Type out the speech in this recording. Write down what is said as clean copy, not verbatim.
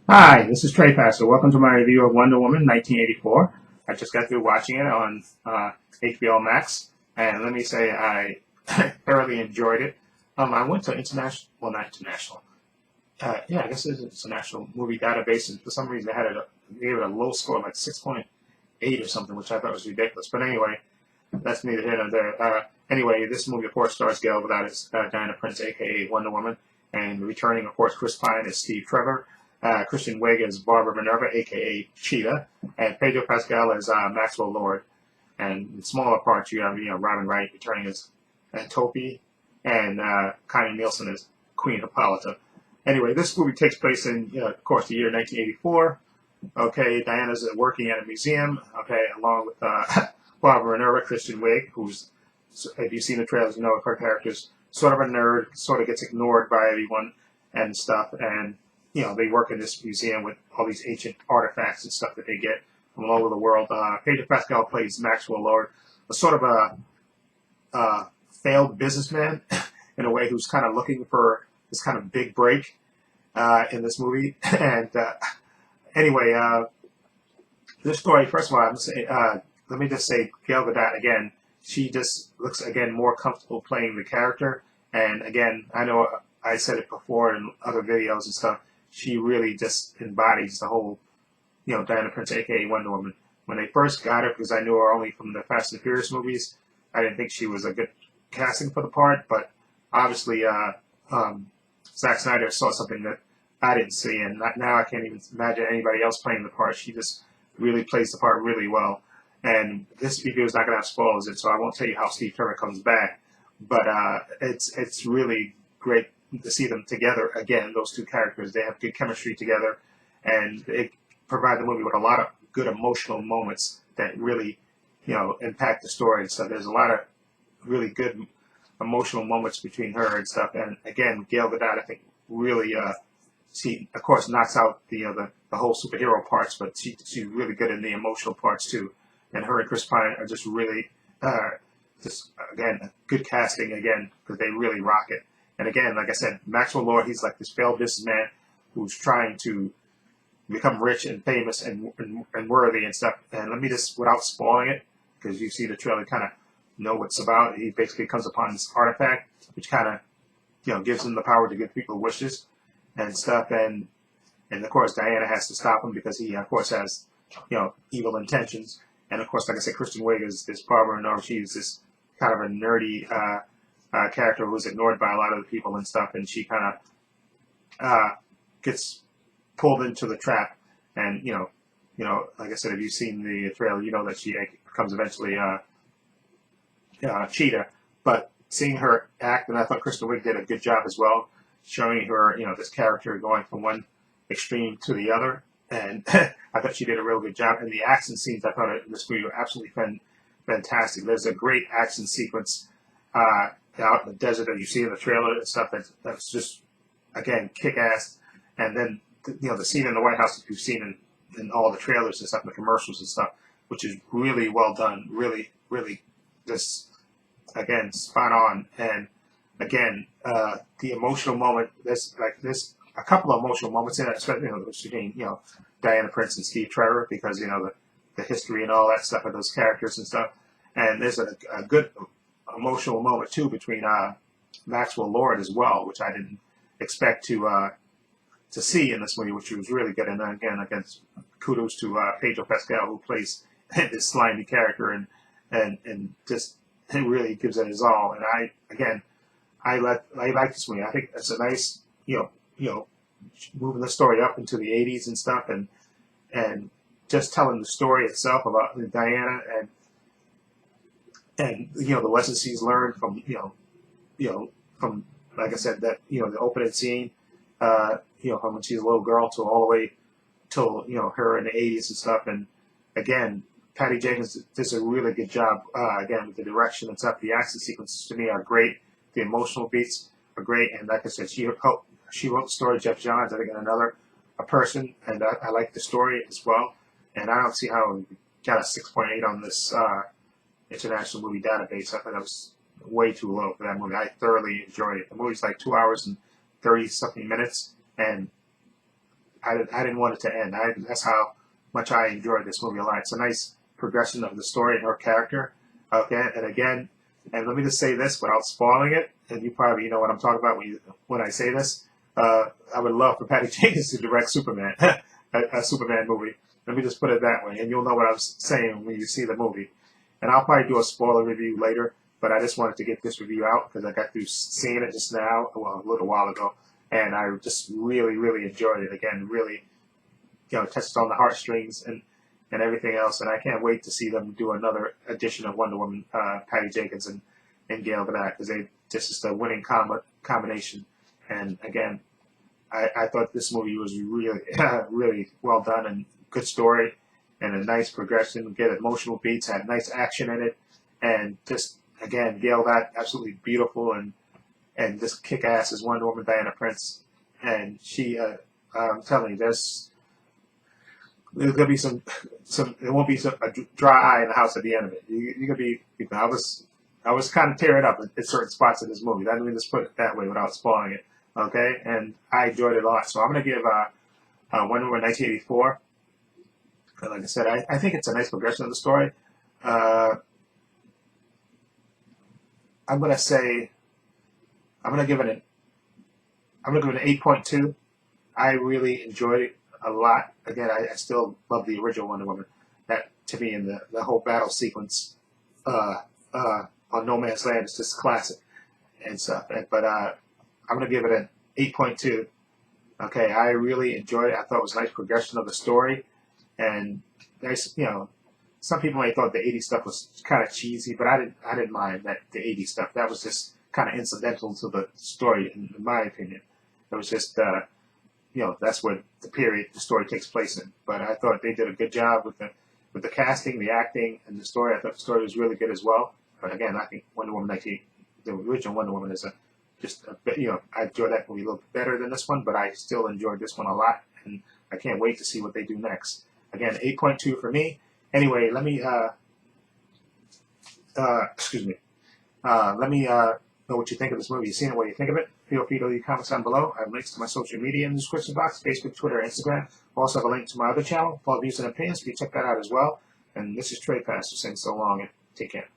Hi, this is Trey Pastor. Welcome to my review of Wonder Woman 1984. I just got through watching it on HBO Max, and let me say I thoroughly enjoyed it. I went to international, well, not international. Yeah, I guess it's a national movie database, and for some reason they gave it a low score, like 6.8 or something, which I thought was ridiculous. But anyway, that's neither here nor there. Anyway, this movie, of course, stars Gal Gadot as Diana Prince, aka Wonder Woman, and returning, of course, Chris Pine as Steve Trevor, Kristen Wiig as Barbara Minerva, aka Cheetah, and Pedro Pascal as Maxwell Lord. And in smaller parts, you have Robin Wright returning as Topi, and Connie Nielsen as Queen Hippolyta. Anyway, this movie takes place in, of course, the year 1984. Okay, Diana's working at a museum. Okay, along with Barbara Minerva, Kristen Wiig, who's, if you've seen the trailers, you know her character's sort of a nerd, sort of gets ignored by everyone and stuff. And they work in this museum with all these ancient artifacts and stuff that they get from all over the world. Pedro Pascal plays Maxwell Lord, a sort of a failed businessman in a way, who's kind of looking for this kind of big break in this movie. And anyway, this story, first of all, let me just say, Gal Gadot again. She just looks again more comfortable playing the character. And again, I know I said it before in other videos and stuff. She really just embodies the whole, Diana Prince, aka Wonder Woman. When they first got her, because I knew her only from the Fast and Furious movies, I didn't think she was a good casting for the part. But obviously, Zack Snyder saw something that I didn't see, and now I can't even imagine anybody else playing the part. She just really plays the part really well. And this video is not going to have spoilers, so I won't tell you how Steve Trevor comes back. But it's really great to see them together again. Those two characters, they have good chemistry together, and it provide the movie with a lot of good emotional moments that really, impact the story and stuff. There's a lot of really good emotional moments between her and stuff. And again, Gal Gadot, I think, really, she of course knocks out the whole superhero parts, but she's really good in the emotional parts too. And her and Chris Pine are just really, just again, good casting again, because they really rock it. And again, like I said, Maxwell Lord, he's like this failed businessman who's trying to become rich and famous and worthy and stuff. And let me just, without spoiling it, because you see the trailer, kind of know what it's about. He basically comes upon this artifact, which kind of, gives him the power to give people wishes and stuff. And of course, Diana has to stop him because he, of course, has, evil intentions. And of course, like I said, Kristen Wiig is Barbara Minerva. She's this kind of a nerdy character who's ignored by a lot of the people and stuff, and she kind of gets pulled into the trap. And like I said, if you've seen the trailer, you know that she becomes eventually Cheetah. But seeing her act, and I thought Kristen Wiig did a good job as well, showing her this character going from one extreme to the other. And I thought she did a real good job. And the action scenes, I thought in this movie were absolutely fantastic. There's a great action sequence out in the desert that you see in the trailer and stuff. That's just, again, kick-ass. And then, the scene in the White House that you've seen in all the trailers and stuff, and the commercials and stuff, which is really well done. Really, really just, again, spot on. And again, the emotional moment, there's a couple of emotional moments in it, especially between Diana Prince and Steve Trevor, because the history and all that stuff of those characters and stuff. And there's a good emotional moment too between Maxwell Lord as well, which I didn't expect to see in this movie, which was really good. And again, kudos to Pedro Pascal, who plays this slimy character and just it really gives it his all. And I like this movie. I think it's a nice moving the story up into the 80s and stuff, and just telling the story itself about Diana and the lessons she's learned from from, like I said, that the opening scene, from when she's a little girl to all the way till her in the 80s and stuff. And again, Patty Jenkins does a really good job again with the direction and stuff. The action sequences to me are great. The emotional beats are great, and like I said, she wrote the story. Jeff Johns, I think, and another a person, and I like the story as well. And I don't see how we got a 6.8 on this international movie database. I thought that was way too low for that movie. I thoroughly enjoyed it. The movie's like 2 hours and 30 something minutes, and I didn't want it to end. That's how much I enjoyed this movie a lot. It's a nice progression of the story and her character. Okay, and again, and let me just say this without spoiling it, and you probably know what I'm talking about when I say this. I would love for Patty Jenkins to direct Superman, a Superman movie. Let me just put it that way, and you'll know what I'm saying when you see the movie. And I'll probably do a spoiler review later, but I just wanted to get this review out because I got through seeing it just now, well, a little while ago, and I just really, really enjoyed it. Again, really, touched on the heartstrings and everything else, and I can't wait to see them do another edition of Wonder Woman, Patty Jenkins and Gal Gadot, because they just a winning combination. And again, I thought this movie was really, really well done and good story and a nice progression. Get emotional beats, had nice action in it, and just again, Gal Gadot absolutely beautiful and just kick ass as Wonder Woman, Diana Prince, and she. I'm telling you, there's gonna be some there won't be a dry eye in the house at the end of it. You're gonna be. I was kind of tearing up at certain spots in this movie. Let me just put it that way without spoiling it. Okay, and I enjoyed it a lot. So I'm gonna give Wonder Woman 1984. Like I said, I think it's a nice progression of the story. I'm gonna say I'm gonna give it an 8.2. I really enjoyed it a lot. Again, I still love the original Wonder Woman. That to me, in the whole battle sequence on No Man's Land is just classic and stuff. But I'm gonna give it an 8.2. Okay, I really enjoyed it. I thought it was a nice progression of the story, and there's some people may thought the 80s stuff was kind of cheesy, but I didn't mind the 80s stuff. That was just kind of incidental to the story, in my opinion. It was just that's where the story takes place in. But I thought they did a good job with the casting, the acting, and the story. I thought the story was really good as well. But again, I think Wonder Woman 19, the original Wonder Woman is I enjoyed that movie a little bit better than this one, but I still enjoyed this one a lot, and I can't wait to see what they do next. Again, 8.2 for me. Anyway, let me excuse me. Let me know what you think of this movie. You've seen it, what you think of it. Feel free to leave comments down below. I have links to my social media in the description box, Facebook, Twitter, Instagram. I also have a link to my other channel, Paul Views and Opinions. You can check that out as well. And this is Trey Pastor saying so long and take care.